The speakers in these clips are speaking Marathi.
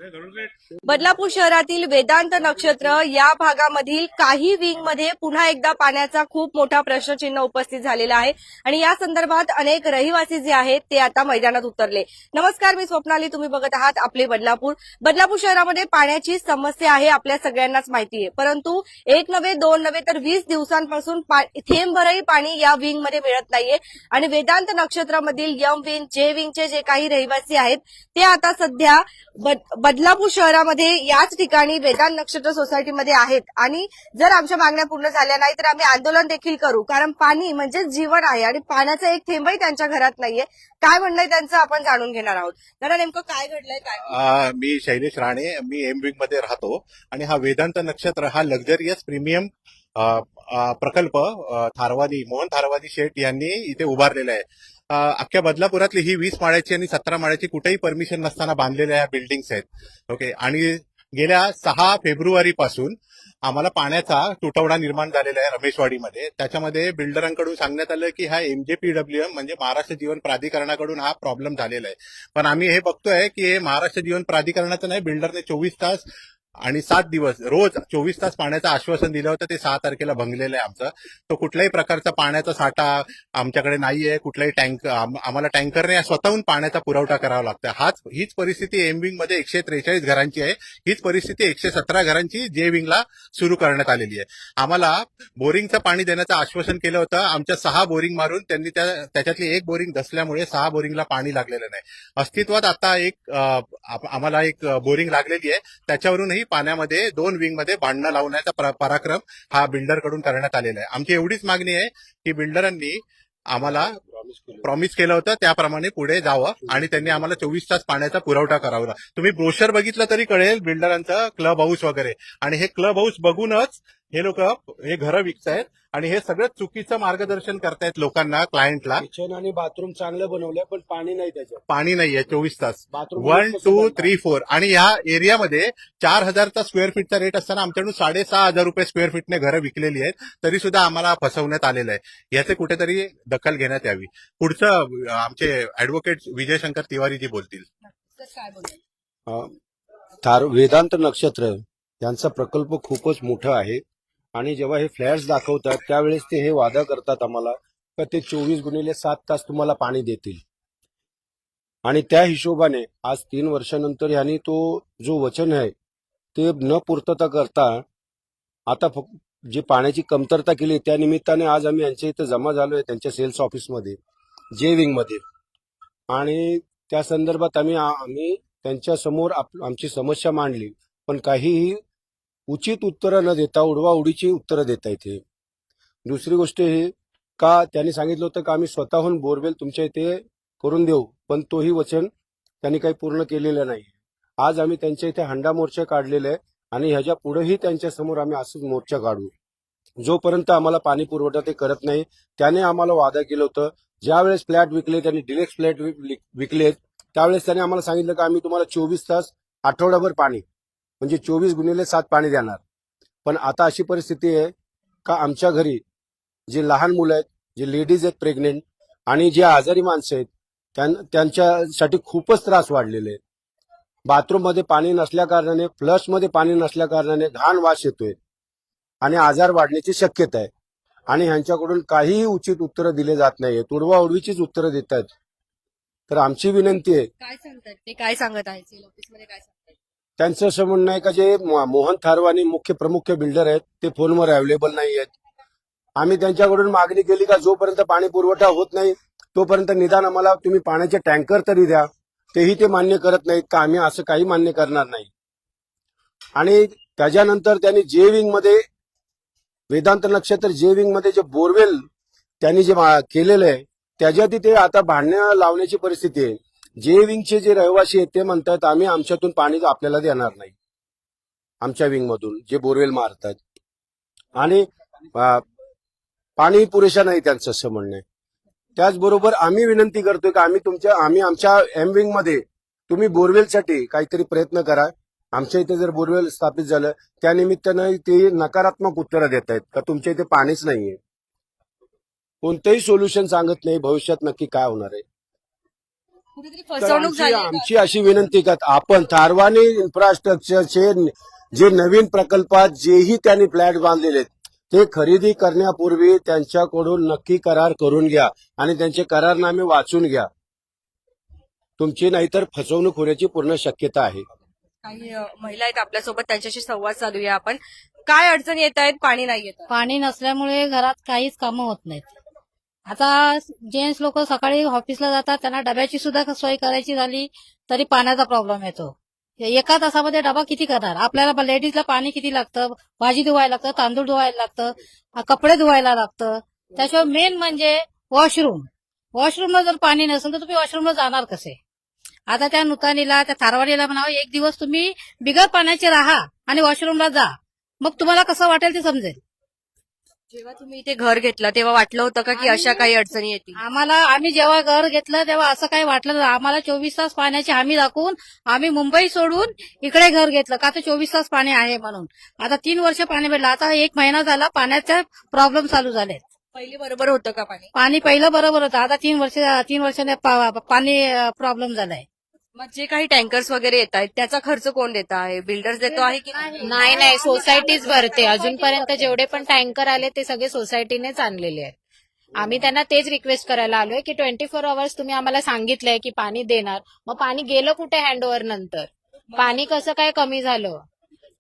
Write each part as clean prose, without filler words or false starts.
बदलापूर शहरातील वेदांत नक्षत्र या भागामधील काही विंग मध्ये पुन्हा एकदा पाण्याचा खूप मोठा प्रश्नचिन्ह उपस्थित झालेला आहे आणि या संदर्भात अनेक रहिवासी जे आहेत ते आता मैदानात उतरले. नमस्कार, मी स्वप्नाली, तुम्ही बघत आहात आपले बदलापूर. बदलापूर शहरामध्ये पाण्याची समस्या आहे, आपल्या सगळ्यांनाच माहिती आहे. परंतु एक नव्हे, दोन नव्हे तर 20 दिवसांपासून थेंबभरही पाणी या विंग मध्ये मिळत नाहीये आणि वेदांत नक्षत्रामधील यम विंग, जे विंगचे जे काही रहिवासी आहेत ते आता सध्या बदलापूर शहरामध्ये याच ठिकाणी वेदांत नक्षत्र सोसायटीमध्ये आहेत आणि जर आमच्या मागण्या पूर्ण झाल्या नाही तर आम्ही आंदोलन देखील करू, कारण पाणी म्हणजे जीवन आहे आणि पाण्याचा एक थेंबही त्यांच्या घरात नाहीये. काय म्हणणंय त्यांचं आपण जाणून घेणार आहोत. दादा, नेमकं काय घडलंय? काय मी शैलेश राणे, मी एम विंग मध्ये राहतो आणि हा वेदांत नक्षत्र हा लक्झरियस प्रीमियम प्रकल्प मोहन थारवादी शेठ यांनी इथे उभारलेला आहे. अख्ख्या बदलापुरातली ही 20 माळ्याची आणि 17 माळ्याची कुठेही परमिशन नसताना बांधलेल्या या बिल्डिंग्स आहेत. ओके, आणि गेल्या 6 फेब्रुवारी पासून आम्हाला पाण्याचा तुटवडा निर्माण झालेला आहे रमेशवाडीमध्ये. त्याच्यामध्ये बिल्डरांकडून सांगण्यात आलं की हा MJPWM म्हणजे महाराष्ट्र जीवन प्राधिकरणाकडून हा प्रॉब्लेम झालेला आहे. पण आम्ही हे बघतोय की हे महाराष्ट्र जीवन प्राधिकरणाचं नाही, बिल्डरने 24 तास आणि 7 दिवस रोज 24 तास पाण्याचं आश्वासन दिलं होतं, ते 6 तारखेला भंगलेलं आहे आमचं. तो कुठल्याही प्रकारचा पाण्याचा साठा आमच्याकडे नाहीये, कुठलाही आम्हाला टँकरने स्वतःहून पाण्याचा पुरवठा करावा लागतो. हीच परिस्थिती एम विंग मध्ये 143 घरांची आहे. हीच परिस्थिती 117 घरांची जे विंगला सुरू करण्यात आलेली आहे. आम्हाला बोरिंगचं पाणी देण्याचं आश्वासन केलं होतं. आमच्या 6 बोरिंग मारून त्यांनी त्याच्यातली एक बोरिंग धसल्यामुळे 6 बोरिंगला पाणी लागलेलं नाही. अस्तित्वात आता आम्हाला एक बोरिंग लागलेली आहे. त्याच्यावरूनही पाण्यामध्ये 2 विंग मध्ये भांडणं लावण्याचा पराक्रम हा बिल्डरकडून करण्यात आलेला आहे. आमची एवढीच मागणी आहे की बिल्डरांनी आम्हाला प्रॉमिस केलं होतं त्याप्रमाणे पुढे जावं आणि त्यांनी आम्हाला 24 तास पाण्याचा पुरवठा करावा. तुम्ही ब्रोशर बघितलं तरी कळेल बिल्डरांचं क्लब हाऊस वगैरे, आणि हे क्लब हाऊस बघूनच हे लोक हे घरं विकतायत आणि हे सगळं चुकीचं मार्गदर्शन करतायत लोकांना, क्लायंटला. किचन आणि बाथरूम चांगलं बनवलंय पण पाणी नाही, त्याच्यात पाणी नाहीये 24 तास. बाथरूम 1, 2, 3, 4 आणि या एरियामध्ये 4000चा स्क्वेअर फीटचा रेट असताना आमच्याकडून 6500 रुपये स्क्वेअर फीटने घरं विकलेली आहेत, तरी सुद्धा आम्हाला फसवण्यात आलेलं आहे. याचे कुठेतरी दखल घेण्यात यावी. पुढचं आमचे ऍडव्होकेट विजय शंकर तिवारीजी बोलतील. काय बोलतो? वेदांत नक्षत्र यांचा प्रकल्प खूपच मोठा आहे आणि जेव्हा हे फ्लॅट्स दाखवतात त्यावेळेस ते हे वादा करतात आम्हाला का ते 24x7 तास तुम्हाला पाणी देतील, आणि त्या हिशोबाने आज 3 वर्षानंतर यांनी तो जो वचन आहे ते न पूर्तता करता आता जी पाण्याची कमतरता केली त्या निमित्ताने आज आम्ही यांच्या इथं जमा झालोय, त्यांच्या सेल्स ऑफिसमध्ये, जे विंग मध्ये, आणि त्या संदर्भात आम्ही त्यांच्या समोर आमची समस्या मांडली, पण काहीही उचित उत्तरं न देता उडवाउडीची उत्तरं देता येते. दुसरी गोष्ट हे का त्यांनी सांगितलं होतं का आम्ही स्वतःहून बोरवेल तुमच्या इथे करून देऊ, पण तोही वचन त्यांनी काही पूर्ण केलेलं नाही. आज आम्ही त्यांच्या इथे हंडा मोर्चा काढलेला आहे आणि ह्याच्या पुढेही त्यांच्या समोर आम्ही असंच मोर्चा काढू जोपर्यंत आम्हाला पाणी पुरवठा ते करत नाही. त्याने आम्हाला वादा केलं होतं, ज्यावेळेस फ्लॅट विकले, त्यांनी डिलेक्स फ्लॅट विकलेत, त्यावेळेस त्यांनी आम्हाला सांगितलं की आम्ही तुम्हाला 24 तास आठवडाभर पाणी म्हणजे 24x7 पाणी देणार. पण आता अशी परिस्थिती आहे का आमच्या घरी जे लहान मुलं आहेत, जे लेडीज आहेत प्रेग्नेंट, आणि जे आजारी माणसं आहेत त्यांच्यासाठी खूपच त्रास वाढलेले आहेत. बाथरूम मध्ये पाणी नसल्या कारणाने, फ्लश मध्ये पाणी नसल्या कारणाने घाण वास येतोय आणि आजार वाढण्याची शक्यता आहे, आणि ह्यांच्याकडून काहीही उचित उत्तरं दिले जात नाहीये, उडवाउडवीचीच उत्तरं देत आहेत. तर आमची विनंती आहे. काय सांगतात ते? काय सांगत आहे सेल ऑफिसमध्ये? काय सांगतात त्यांचं असं म्हणणं आहे का जे मोहन थारवानी प्रमुख बिल्डर आहेत ते फोनवर अवेलेबल नाही आहेत. आम्ही त्यांच्याकडून मागणी केली का जोपर्यंत पाणी पुरवठा होत नाही तोपर्यंत निदान आम्हाला तुम्ही पाण्याचे टँकर तरी द्या, तेही ते मान्य करत नाहीत का आम्ही असं काही मान्य करणार नाही. आणि त्याच्यानंतर त्यांनी जे विंग मध्ये, वेदांत नक्षत्र जे विंग मध्ये जे बोरवेल त्यांनी जे केलेलं आहे त्याच्यात ते आता भांडणं लावण्याची परिस्थिती आहे. जे विंगचे जे रहिवासी आहेत ते म्हणतात आम्ही आमच्यातून पाणी आपल्याला देणार नाही, आमच्या विंग मधून जे बोरवेल मारतात, आणि पाणी पुरेशा नाही त्यांचं असं म्हणणं आहे. त्याचबरोबर आम्ही विनंती करतोय का आम्ही आमच्या एम विंग मध्ये तुम्ही बोरवेलसाठी काहीतरी प्रयत्न करा. आमच्या इथे जर बोरवेल स्थापित झालं त्या निमित्तानं ते नकारात्मक उत्तरं देत आहेत का तुमच्या इथे पाणीच नाहीये, कोणतंही सोल्युशन सांगत नाही भविष्यात नक्की काय होणार आहे. कुठेतरी तर फसवणूक झाली का? आमची अशी विनंती का आपण थारवानी इन्फ्रास्ट्रक्चरचे जे नवीन प्रकल्पात जेही त्यांनी फ्लॅट बांधलेले आहेत ते खरेदी करण्यापूर्वी त्यांच्याकडून नक्की करार करून घ्या आणि त्यांचे करारनामे वाचून घ्या. तुमची नाहीतर फसवणूक होण्याची पूर्ण शक्यता आहे. काही महिला आहेत आपल्यासोबत, त्यांच्याशी संवाद साधूया आपण. काय अडचणी येत आहेत? पाणी नाही येत. पाणी नसल्यामुळे घरात काहीच कामं होत नाहीत. आता जेंट्स लोक सकाळी ऑफिसला जातात, त्यांना डब्याची सुद्धा सोय करायची झाली तरी पाण्याचा प्रॉब्लेम येतो. एका तासामध्ये डबा किती करणार? आपल्याला लेडीजला पाणी किती लागतं? भाजी धुवायला लागतं, तांदूळ धुवायला लागतं, कपडे धुवायला लागतं. त्याशिवाय मेन म्हणजे वॉशरूम. वॉशरूमला जर पाणी नसेल तर तुम्ही वॉशरूमला जाणार कसे? आता त्या नुतानीला, त्या थारवाडीला म्हणावं एक दिवस तुम्ही बिगर पाण्याचे राहा आणि वॉशरूमला जा, मग तुम्हाला कसं वाटेल ते समजेल. जेव्हा तुम्ही इथे घर घेतलं तेव्हा वाटलं होतं का की अशा काही अडचणी येतील? आम्ही जेव्हा घर घेतलं तेव्हा असं काही वाटलं नाही. आम्हाला 24 तास पाण्याची हमी दाखवून आम्ही मुंबई सोडून इकडे घर घेतलं का तर 24 तास पाणी आहे म्हणून. आता 3 वर्ष पाणी भेटलं, आता 1 महिना झाला पाण्याचे प्रॉब्लेम चालू झाले. पहिले बरोबर होतं का पाणी? पाणी पहिलं बरोबर होतं, आता 3 वर्षाने पाणी प्रॉब्लेम झालाय. मग जे काही टँकर्स वगैरे येत आहेत त्याचा खर्च कोण देत आहे? बिल्डर्स देतो आहे की नाही? नाही सोसायटीच भरते. अजूनपर्यंत जेवढे पण टँकर आले ते सगळे सोसायटीनेच आणलेले आहेत. आम्ही त्यांना तेच रिक्वेस्ट करायला आलोय की 24 अवर्स तुम्ही आम्हाला सांगितलंय की पाणी देणार, मग पाणी गेलं कुठे हँडओव्हर नंतर? पाणी कसं काय कमी झालं?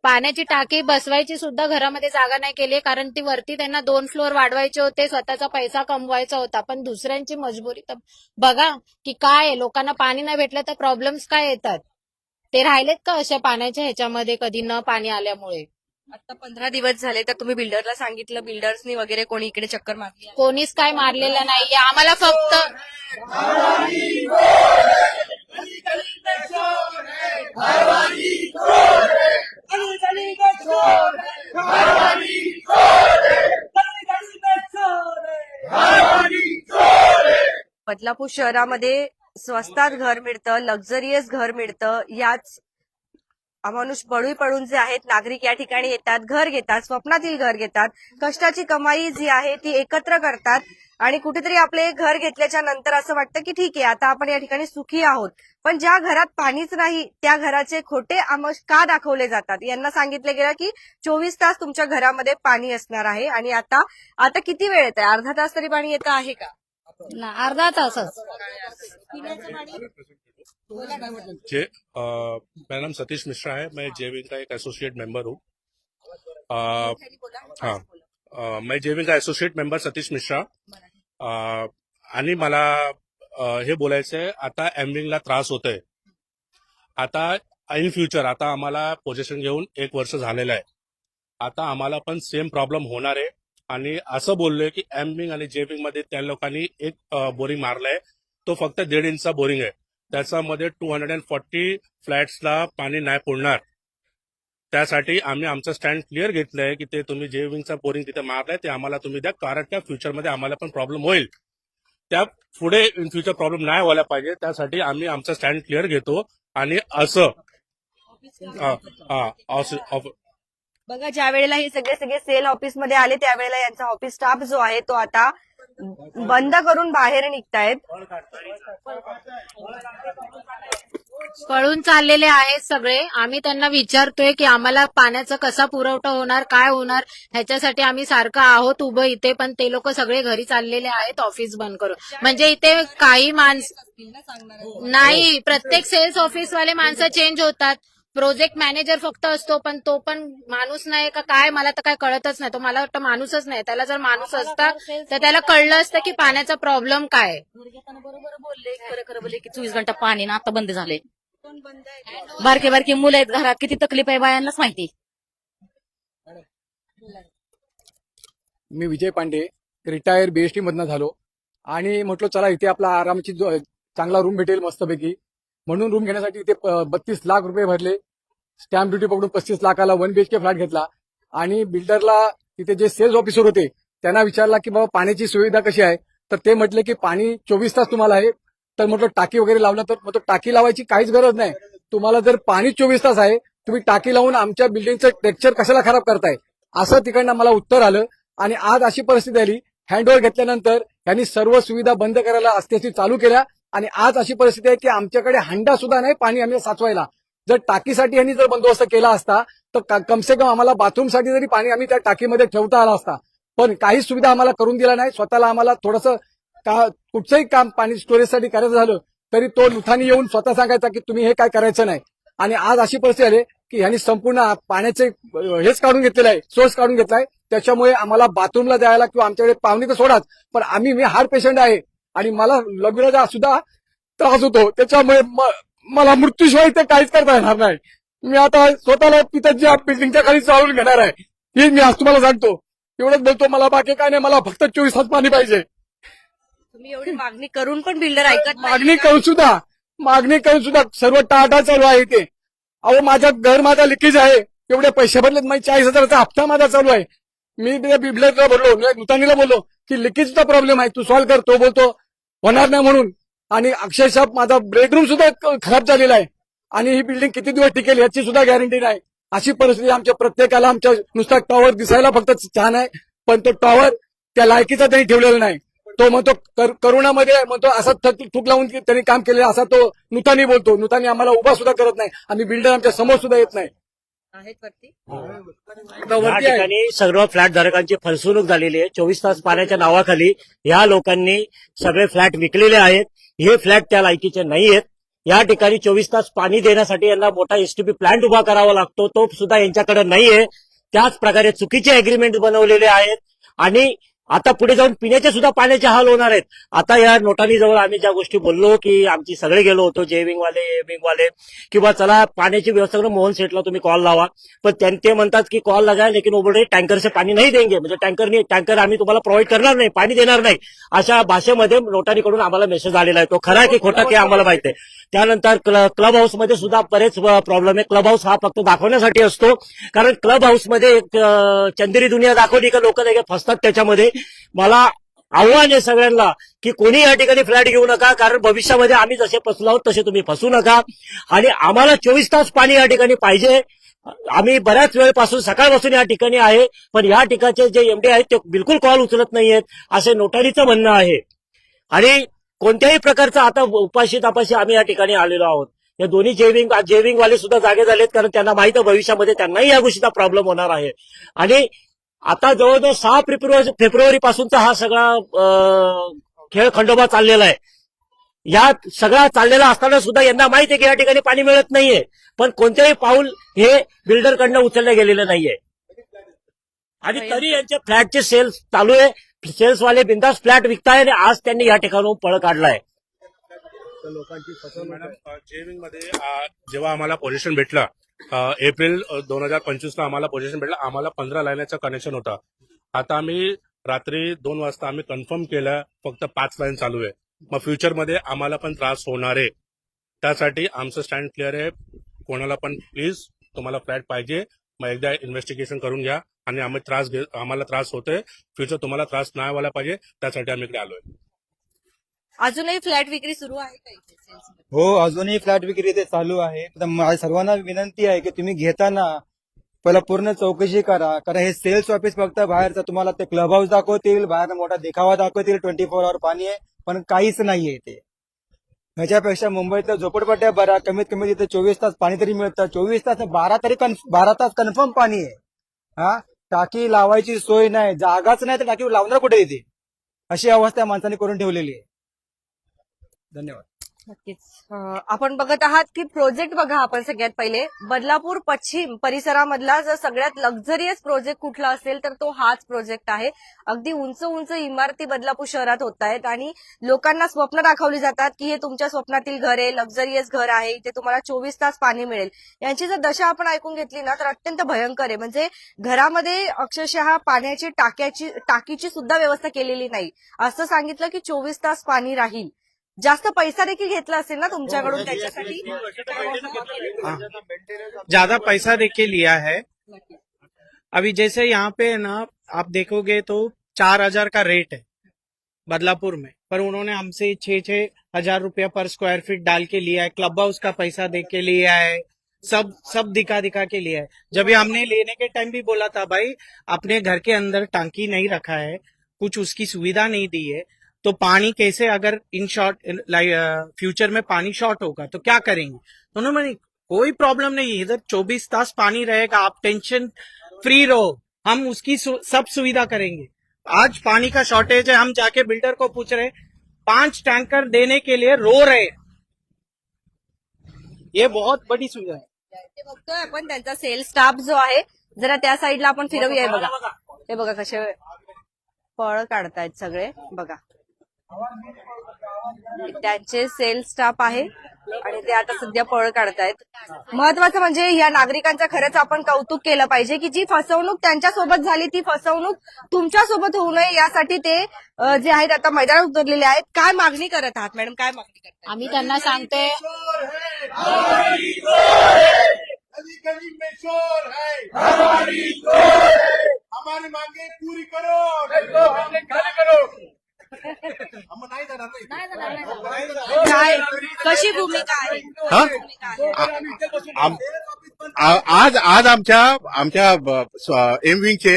पाण्याची टाकी बसवायची सुद्धा घरामध्ये जागा नाही केली, कारण ती वरती त्यांना 2 फ्लोअर वाढवायचे होते, स्वतःचा पैसा कमवायचा होता. पण दुसऱ्यांची मजबुरी तर बघा की काय आहे, लोकांना पाणी नाही भेटलं तर प्रॉब्लेम्स काय येतात. ते राहिलेत का अशा पाण्याच्या ह्याच्यामध्ये कधी न पाणी आल्यामुळे? आता 15 दिवस झाले तर तुम्ही बिल्डरला सांगितलं, बिल्डर्सनी वगैरे कोणी इकडे चक्कर मारली आहे? कोणीच काय मारलेलं नाहीये. आम्हाला फक्त बदलापूर शहरामध्ये स्वस्तात घर मिळतं, लक्झरियस घर मिळतं. याच अमानुष बळी पडून जे आहेत नागरिक या ठिकाणी येतात, घर घेतात, स्वप्नातील घर घेतात, कष्टाची कमाई जी आहे ती एकत्र करतात आणि कुठेतरी आपले घर घेतल्याच्या नंतर असं वाटतं की ठीक आहे आता आपण या ठिकाणी सुखी आहोत. पण ज्या घरात पाणीच नाही त्या घराचे खोटे आमिष का दाखवले जातात? यांना सांगितलं गेलं की 24 तास तुमच्या घरामध्ये पाणी असणार आहे आणि आता किती वेळ येत आहे? अर्धा तास तरी पाणी येतं आहे का? अर्धा तासच. मेरा नाम सतीश मिश्रा है. मैं जेविंग का एक एसोसिएट मेंबर हूँ. मैं जेविंग का एसोसिएट मेंबर सतीश मिश्रा. आणि मला हे बोलायचं आहे, आता एमविंगला त्रास होतोय. आता इन फ्युचर आता आम्हाला पोझिशन घेऊन 1 वर्ष झालेलं आहे. आता आम्हाला पण सेम प्रॉब्लेम होणार आहे आणि असं बोललोय की एमविंग आणि जेविंग मध्ये त्या लोकांनी एक बोरिंग मारलाय, तो फक्त 1.5 इंचचा बोरिंग आहे. त्याच्यामध्ये 240 फ्लॅट्सला पाणी नाही पुरणार. त्यासाठी आम्ही आमचं स्टँड क्लिअर घेतलंय की ते तुम्ही जे विंगचा बोरिंग तिथे मारलाय ते आम्हाला तुम्ही द्या, कारण त्या फ्युचरमध्ये आम्हाला पण प्रॉब्लेम होईल. त्या पुढे इन फ्युचर प्रॉब्लेम नाही व्हायला पाहिजे, त्यासाठी आम्ही आमचं स्टँड क्लिअर घेतो. आणि असं बघा, ज्या वेळेला हे सगळे सेल ऑफिसमध्ये आले त्यावेळेला यांचा ऑफिस स्टाफ जो आहे तो आता बंद करून बाहेर निघतायत. पळून चाललेले आहेत सगळे. आम्ही त्यांना विचारतोय की आम्हाला पाण्याचा कसा पुरवठा होणार, काय होणार, ह्याच्यासाठी आम्ही सारखं आहोत उभं इथे, पण ते लोक सगळे घरी चाललेले आहेत ऑफिस बंद करून. म्हणजे इथे काही नाही, प्रत्येक सेल्स ऑफिसवाले माणसं चेंज होतात. प्रोजेक्ट मॅनेजर फक्त असतो, पण तो पण माणूस नाही का काय, मला तर काय कळतच नाही. तो मला वाटतं माणूसच नाही. त्याला जर माणूस असता तर त्याला कळलं असतं की पाण्याचा प्रॉब्लेम काय. बरोबर बोलले, खरं बोलले की 24 घंटा पाणी ना आता बंद झाले. बारके बारके मुलं आहेत घरात, किती तकलीफ आहे बायांनाच माहिती. मी विजय पांडे, रिटायर बीएसटी मधनं झालो आणि म्हटलं चला इथे आपला आरामची चांगला रूम भेटेल मस्तपैकी, म्हणून रूम घेण्यासाठी इथे 32 लाख रुपये भरले. स्टॅम्प ड्युटी पकडून 35 लाखाला 1 BHK फ्लॅट घेतला. आणि बिल्डरला तिथे जे सेल्स ऑफिसर होते त्यांना विचारला की बाबा पाण्याची सुविधा कशी आहे, तर ते म्हटले की पाणी 24 तास तुम्हाला आहे. तर म्हटलं टाकी वगैरे लावलं, तर म्हटलं टाकी लावायची काहीच गरज नाही. तुम्हाला जर पाणी 24 तास आहे, तुम्ही टाकी लावून आमच्या बिल्डिंगचं टेक्स्चर कशाला खराब करताय, असं तिकडनं मला उत्तर आलं. आणि आज अशी परिस्थिती आली, हँडओव्हर घेतल्यानंतर यांनी सर्व सुविधा बंद करायला असल्याची चालू केल्या आणि आज अशी परिस्थिती आहे की आमच्याकडे हंडा सुद्धा नाही पाणी आम्ही साचवायला. जर टाकीसाठी यांनी जर बंदोबस्त केला असता तर कमसे कम आम्हाला बाथरूमसाठी जरी पाणी आम्ही त्या टाकीमध्ये ठेवता आला असता. पण काहीच सुविधा आम्हाला करून दिला नाही. स्वतःला आम्हाला थोडंसं कुठचंही काम पाणी स्टोरेजसाठी करायचं झालं तरी तो लुथानी येऊन स्वतः सांगायचा की तुम्ही हे काय करायचं नाही. आणि आज अशी परिस्थिती आली की ह्यांनी संपूर्ण पाण्याचे हेच काढून घेतलेलं आहे, सोर्स काढून घेतलाय. त्याच्यामुळे आम्हाला बाथरूमला जायला किंवा आमच्याकडे पाहुणे तर सोडाच, पण मी हार्ट पेशंट आहे आणि मला लघवीला सुद्धा त्रास होतो. त्याच्यामुळे मला मृत्यूशिवाय ते काहीच करता येणार नाही. मी आता स्वतःला तिथं ज्या बिल्डिंगच्या खाली चालून घेणार आहे हे मी आज तुम्हाला सांगतो. एवढंच बोलतो, मला बाकी काय नाही, मला फक्त 24 तास पाणी पाहिजे. तुम्ही एवढी मागणी करून पण बिल्डर ऐकत नाही. मागणी करून सुद्धा सर्व टाटा चालू आहे ते. अहो माझा लिकेज आहे, एवढे पैसे भरलेत, माझी 40,000चा हप्ता माझा चालू आहे. मी बिल्डरला बोललो, नुतानीला बोललो की लिकेजचा प्रॉब्लेम आहे, तू सॉल्व्ह कर. तो बोलतो होणार नाही म्हणून. आणि अक्षरशः माझा बेडरूम सुद्धा खराब झालेला आहे आणि ही बिल्डिंग किती दिवस टिकेल याची सुद्धा गॅरंटी नाही. अशी परिस्थिती आमच्या प्रत्येकाला. आमच्या नुसता टॉवर दिसायला फक्त छान आहे, पण तो टॉवर त्या लायकीचा त्यांनी ठेवलेला नाही. तो म्हणतो करोनामध्ये म्हणतो असा थूक लावून त्यांनी काम केलेलं असा तो नुतानी बोलतो. नुतानी आम्हाला उभा सुद्धा करत नाही. आम्ही बिल्डर आमच्या समोर सुद्धा येत नाही. आहेत वरती. या ठिकाणी सर्व फ्लॅट धारकांची फसवणूक झालेली आहे. 24 तास पाण्याच्या नावाखाली या लोकांनी सगळे फ्लॅट विकलेले आहेत. हे फ्लॅट त्या लायकीचे नाही आहेत. या ठिकाणी 24 तास पाणी देण्यासाठी यांना मोठा एसटीपी प्लांट उभा करावा लागतो, तो सुद्धा यांच्याकडे नाहीये. त्याच प्रकारे चुकीचे अग्रीमेंट बनवलेले आहेत आणि आता पुढे जाऊन पिण्याचे सुद्धा पाण्याचे हाल होणार आहेत. आता या नोटारी जवळ आम्ही ज्या गोष्टी बोललो की आमची सगळे गेलो होतो, जे विंगवाले ए विंगवाले, किंवा चला पाण्याची व्यवस्था करून मोहन शेठला तुम्ही कॉल लावा, पण ते म्हणतात की कॉल लगाय लेकिन वो बोल रहे टँकर से पाणी नाही देंगे, म्हणजे टँकर आम्ही तुम्हाला प्रोव्हाइड करणार नाही, पाणी देणार नाही, अशा भाषेमध्ये नोटारीकडून आम्हाला मेसेज आलेला आहे. तो खरा की खोटा की आम्हाला माहिती आहे. त्यानंतर क्लब हाऊसमध्ये सुद्धा बरेच प्रॉब्लेम आहे. क्लब हाऊस हा फक्त दाखवण्यासाठी असतो, कारण क्लब हाऊसमध्ये एक चंदेरी दुनिया दाखवली का लोक फसतात त्याच्यामध्ये. मला आव्हान आहे सगळ्यांना की कोणी या ठिकाणी फ्लॅट घेऊ नका, कारण भविष्यामध्ये आम्ही जसे फसलो आहोत तसे तुम्ही फसू नका. आणि आम्हाला 24 तास पाणी या ठिकाणी पाहिजे. आम्ही बऱ्याच वेळपासून सकाळपासून या ठिकाणी आहे, पण या ठिकाणचे जे एमडी आहेत ते बिलकुल कॉल उचलत नाहीयेत असे नोटारीचं म्हणणं आहे. आणि कोणत्याही प्रकारचा आता उपाशी तापाशी आम्ही या ठिकाणी आलेलो आहोत. या दोन्ही जेविंग वाले सुद्धा जागे झालेत, कारण त्यांना माहित आहे भविष्यामध्ये त्यांनाही या गोष्टीचा प्रॉब्लेम होणार आहे. आणि आता जवळजवळ 6 फेब्रुवारी पासूनचा हा सगळा खेळ खंडोबा चाललेला आहे. या सगळा चाललेला असताना सुद्धा यांना माहिती आहे की या ठिकाणी पाणी मिळत नाहीये, पण कोणतेही पाऊल हे बिल्डरकडनं उचललं गेलेलं नाहीये. आणि तरी यांच्या फ्लॅटचे सेल्स चालू आहे. सेल्सवाले बिंदास फ्लॅट विकताय आणि आज त्यांनी या ठिकाणून पळ काढलाय. मॅडम, जेविंग मध्ये जेव्हा आम्हाला पोझिशन भेटलं एप्रिल 2025ला आम्हाला पोझिशन भेटलं, आम्हाला 15 लाईनचं कनेक्शन होता. आता आम्ही रात्री 2 वाजता आम्ही कन्फर्म केलं फक्त 5 लाईन चालू आहे. मग फ्युचरमध्ये आम्हाला पण त्रास होणार आहे. त्यासाठी आमचं स्टँड क्लिअर आहे. कोणाला पण प्लीज तुम्हाला फ्लॅट पाहिजे, मग एकदा इन्व्हेस्टिगेशन करून घ्या. आणि आम्हाला त्रास होतोय, फ्युचर तुम्हाला त्रास नाही व्हायला पाहिजे, त्यासाठी आम्ही इकडे आलोय. अजूनही फ्लॅट विक्री सुरू आहे का इथे सेल्समध्ये? हो, अजूनही फ्लॅट विक्री इथे चालू आहे. तर माझ्या सर्वांना विनंती आहे की तुम्ही घेताना पहिला पूर्ण चौकशी करा, कारण हे सेल्स ऑफिस फक्त बाहेरचा तुम्हाला ते क्लब हाऊस दाखवतील, बाहेर मोठा देखावा दाखवतील, 24 आवर पाणी आहे, पण काहीच नाहीये इथे. ह्याच्यापेक्षा मुंबईतल्या झोपडपट्ट्या बऱ्या, कमीत कमी तिथे 24 तास पाणी तरी मिळतं. 24 तास 12 तास कन्फर्म पाणी आहे. हा, टाकी लावायची सोय नाही, जागाच नाही तर टाकी लावणार कुठे इथे, अशी अवस्था माणसाने करून ठेवलेली आहे. धन्यवाद. नक्कीच. आपण बघत आहात की प्रोजेक्ट बघा. आपण सगळ्यात पहिले बदलापूर पश्चिम परिसरामधला जर सगळ्यात लक्झरियस प्रोजेक्ट कुठला असेल तर तो हाच प्रोजेक्ट आहे. अगदी उंच उंच इमारती बदलापूर शहरात होत आहेत आणि लोकांना स्वप्न दाखवली जातात की हे तुमच्या स्वप्नातील घर आहे, लक्झरियस घर आहे, इथे तुम्हाला 24 तास पाणी मिळेल. यांची जर दशा आपण ऐकून घेतली ना तर अत्यंत भयंकर आहे. म्हणजे घरामध्ये अक्षरशः पाण्याची टाकीची सुद्धा व्यवस्था केलेली नाही. असं सांगितलं की 24 तास पाणी राहील. जास्त पैसा देखील घेतला असेल ना तुमच्याकडून त्याच्यासाठी? ज्यादा पैसा दे के लिया है. अभी जैसे यहाँ पे ना आप देखोगे तो 4,000 का रेट है बदलापुर में, पर उन्होंने हमसे 6-6 हजार रुपया पर स्क्वायर फीट डाल के लिया है. क्लब हाउस का पैसा दे के लिया है, सब दिखा के लिया है. जब ये हमने लेने के टाइम भी बोला था भाई अपने घर के अंदर टांकी नहीं रखा है, कुछ उसकी सुविधा नहीं दी है, तो पानी कैसे, अगर इन शॉर्ट फ्यूचर में पानी शॉर्ट होगा तो क्या करेंगे? तो उन्होंने बोला, कोई प्रॉब्लम नहीं, इधर 24 तास पानी रहेगा, आप टेंशन फ्री रहो, हम उसकी सब सुविधा करेंगे। आज पानी का शॉर्टेज है, हम जाके बिल्डर को पूछ रहे, 5 टैंकर देने के लिए रो रहे हैं। ये बहुत बड़ी सुविधा है। ते बघतोय आपण त्यांचा सेल स्टाफ जो आहे, जरा त्या साईडला आपण फिरवूया. हे बघा, हे बघा कसे फळ काढतायत सगळे बघा. त्यांचे सेल स्टाफ आहे आणि ते आता सध्या फळ काढतायत. महत्वाचं म्हणजे या नागरिकांचं खरंच आपण कौतुक केलं पाहिजे की जी फसवणूक त्यांच्यासोबत झाली ती फसवणूक तुमच्यासोबत होऊ नये यासाठी ते जे आहेत आता मैदानात उतरलेले आहेत. काय मागणी करत आहात मॅडम, काय मागणी करताय? आम्ही त्यांना सांगतोय, हमारी मांगे पूरी करो. हम नाही जाणार नाही. काय कशी भूमिका आहे? हा? भूमिका आहे. आज आमच्या एम विंगचे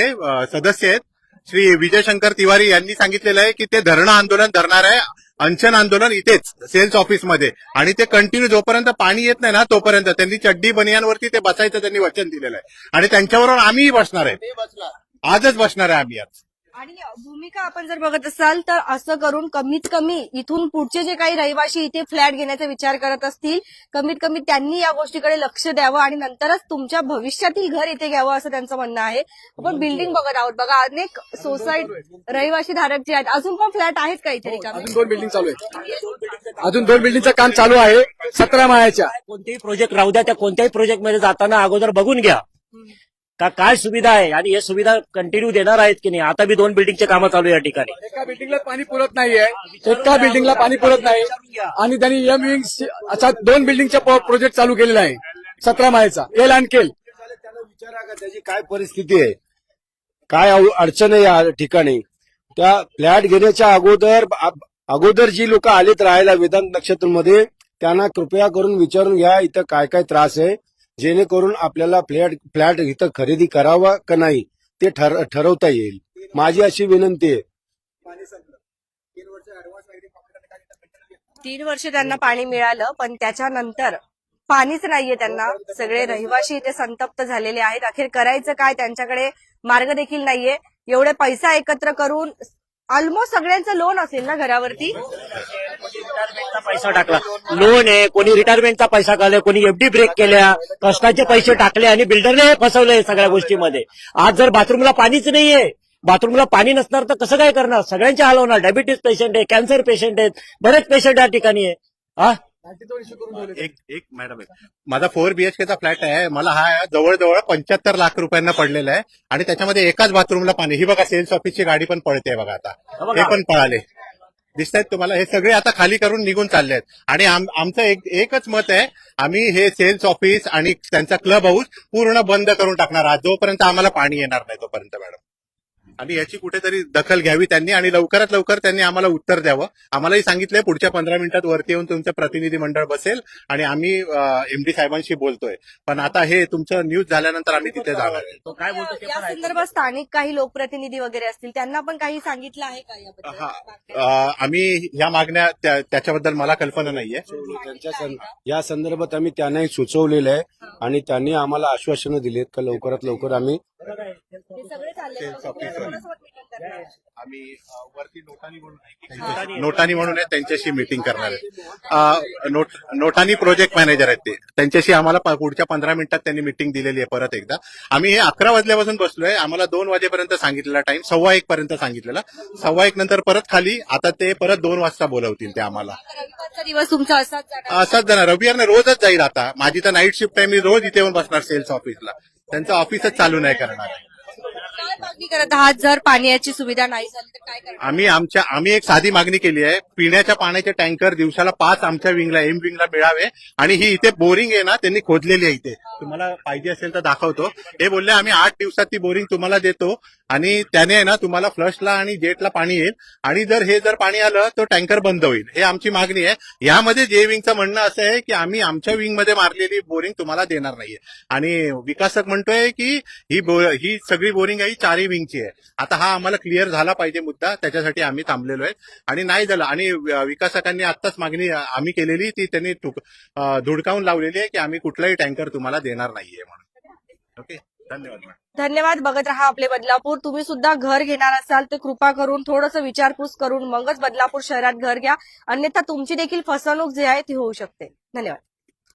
सदस्य आहेत श्री विजय शंकर तिवारी यांनी सांगितलेलं आहे की ते धरणं आंदोलन धरणार आहे, अनशन आंदोलन इथेच सेल्स ऑफिसमध्ये, आणि ते कंटिन्यू जोपर्यंत पाणी येत नाही ना तोपर्यंत त्यांनी चड्डी बनियांवरती ते बसायचं त्यांनी वचन दिलेलं आहे. आणि त्यांच्याबरोबर आम्हीही बसणार आहे, आजच बसणार आहे आम्ही आज. आणि भूमिका आपण जर बघत असाल तर असं करून कमीत कमी इथून पुढचे जे काही रहिवासी इथे फ्लॅट घेण्याचा विचार करत असतील, कमीत कमी त्यांनी या गोष्टीकडे लक्ष द्यावं आणि नंतरच तुमच्या भविष्यातील घर इथे घ्यावं असं त्यांचं म्हणणं आहे. आपण बिल्डिंग बघत आहोत बघा, अनेक रहिवासी धारक जे आहेत. अजून पण फ्लॅट आहेत का इथे रिकामे? अजून 2 बिल्डिंग चालू आहे, अजून 2 बिल्डिंगचं काम चालू आहे 17 माळ्याच्या. कोणतेही प्रोजेक्ट राहू द्या, त्या कोणत्याही प्रोजेक्टमध्ये जाताना अगोदर बघून घ्या का काय सुविधा आहे आणि हे सुविधा कंटिन्यू देणार आहेत की नाही. आता बी 2 बिल्डिंगचे कामं चालू आहे या ठिकाणी. एका बिल्डिंगला पाणी पुरत नाहीये, एका बिल्डिंगला पाणी पुरत नाही आणि त्यांनी एम विंग अशा 2 बिल्डिंगचा प्रोजेक्ट चालू केलेला आहे 17 माळ्याचा, एल अँड केल. त्यांना विचारा का त्याची काय परिस्थिती आहे, काय अडचण आहे या ठिकाणी. त्या फ्लॅट घेण्याच्या अगोदर जी लोक आलेत राहायला वेदांत नक्षत्रमध्ये त्यांना कृपया करून विचारून घ्या इथं काय काय त्रास आहे, जेणेकरून आपल्याला फ्लॅट इथं खरेदी करावा का नाही ते ठरवता येईल. माझी अशी विनंती आहे. 3 वर्ष त्यांना पाणी मिळालं पण त्याच्यानंतर पाणीच नाहीये त्यांना. सगळे रहिवासी इथे संतप्त झालेले आहेत. अखेर करायचं काय, त्यांच्याकडे मार्ग देखील नाहीये. एवढे पैसा एकत्र करून ऑलमोस्ट सगळ्यांचं लोन असेल ना घरावरती. रिटायरमेंटचा पैसा टाकला, लोन आहे, कोणी रिटायरमेंटचा पैसा काढला, कोणी एफडी ब्रेक केल्या, कष्टाचे पैसे टाकले आणि बिल्डरने फसवले सगळ्या गोष्टीमध्ये. आज जर बाथरूमला पाणीच नाहीये, बाथरूमला पाणी नसणार तर कसं काय करणार? सगळ्यांचे हाल होणार. डायबिटीस पेशंट आहे, कॅन्सर पेशंट आहेत, बरेच पेशंट या ठिकाणी आहे. एक मॅडम आहे, माझा 4 BHKचा फ्लॅट आहे, मला हा जवळजवळ 75 लाख रुपयांना पडलेला आहे आणि त्याच्यामध्ये एकाच बाथरूमला पाणी. ही बघा सेल्स ऑफिसची गाडी पण पळते बघा, आता हे पण पळाले दिसत आहेत तुम्हाला. हे सगळे आता खाली करून निघून चालले आहेत आणि आमचं एकच मत आहे, आम्ही हे सेल्स ऑफिस आणि त्यांचा क्लब हाऊस पूर्ण बंद करून टाकणार आहात जोपर्यंत आम्हाला पाणी येणार नाही तोपर्यंत मॅडम. आणि याची कुठेतरी दखल घ्यावी त्यांनी आणि लवकरात लवकर त्यांनी आम्हाला उत्तर द्यावं. आम्हालाही सांगितलंय पुढच्या 15 मिनिटात वरती येऊन तुमचं प्रतिनिधी मंडळ बसेल आणि आम्ही एमडी साहेबांशी बोलतोय. पण आता हे तुमचं न्यूज झाल्यानंतर आम्ही तिथे जाणार आहे. तो काय बोलतो ते या पण ऐकू. संदर्भात स्थानिक काही लोकप्रतिनिधी वगैरे असतील, त्यांना पण काही सांगितलं आहे का याबद्दल? आम्ही या मागण्या त्याच्याबद्दल मला कल्पना नाहीये. या संदर्भात आम्ही त्यांनाही सुचवलेलं आहे आणि त्यांनी आम्हाला आश्वासनं दिलीत का लवकरात लवकर आम्ही हे सगळे चालले आम्ही वरती नोटानी म्हणून आहे, त्यांच्याशी मीटिंग करणार आहे. नोटानी प्रोजेक्ट मॅनेजर आहेत ते, त्यांच्याशी आम्हाला पुढच्या 15 मिनिटात त्यांनी मीटिंग दिलेली आहे. परत एकदा आम्ही हे 11 वाजल्यापासून बसलोय. आम्हाला 2 वाजेपर्यंत सांगितलेला टाइम, 1:15 पर्यंत सांगितलेला, 1:15 नंतर परत खाली. आता ते परत 2 वाजता बोलवतील ते आम्हाला. रविवारचा दिवस तुमचा असाच जाणार? असाच जाणार. रविवारने रोजच जाईल. आता माझी तर नाईट शिफ्ट आहे, मी रोज इथे येऊन बसणार सेल्स ऑफिसला. त्यांचं ऑफिसच चालू नाही करणार. काय मागणी करत आहात? जर पाण्याची सुविधा नाही झाली तर काय करणार? आम्ही एक साधी मागणी केली आहे, पिण्याच्या पाण्याचे टँकर दिवसाला 5 आमच्या विंगला एम विंगला मिळावे. आणि ही इथे बोरिंग आहे ना, त्यांनी खोदलेली आहे इथे, तुम्हाला पाहिजे असेल तर दाखवतो. हे बोलले आम्ही 8 दिवसात ती बोरिंग तुम्हाला देतो आणि त्याने आहे ना तुम्हाला फ्लशला आणि जेटला पाणी येईल आणि जर पाणी आलं तर टँकर बंद होईल. हे आमची मागणी आहे. यामध्ये जे विंगचं म्हणणं असं आहे की आम्ही आमच्या विंगमध्ये मारलेली बोरिंग तुम्हाला देणार नाहीये आणि विकासक म्हणतोय की ही सगळी बोरिंग ही चारही विंगची आहे. आता हा आम्हाला क्लिअर झाला पाहिजे मुद्दा, त्याच्यासाठी आम्ही थांबलेलो आहे. आणि नाही झालं आणि विकासकांनी आत्ताच मागणी आम्ही केलेली ती त्यांनी धुडकावून लावलेली आहे की आम्ही कुठलाही टँकर तुम्हाला देणार नाहीये म्हणून. ओके, धन्यवाद मॅडम. धन्यवाद. बघत रहा आपले बदलापूर. तुम्ही सुद्धा घर घेणार असाल तर कृपा करून थोडंसं विचारपूस करून मगच बदलापूर शहरात घर घ्या, अन्यथा तुमची देखील फसवणूक जी आहे ती होऊ शकते. धन्यवाद.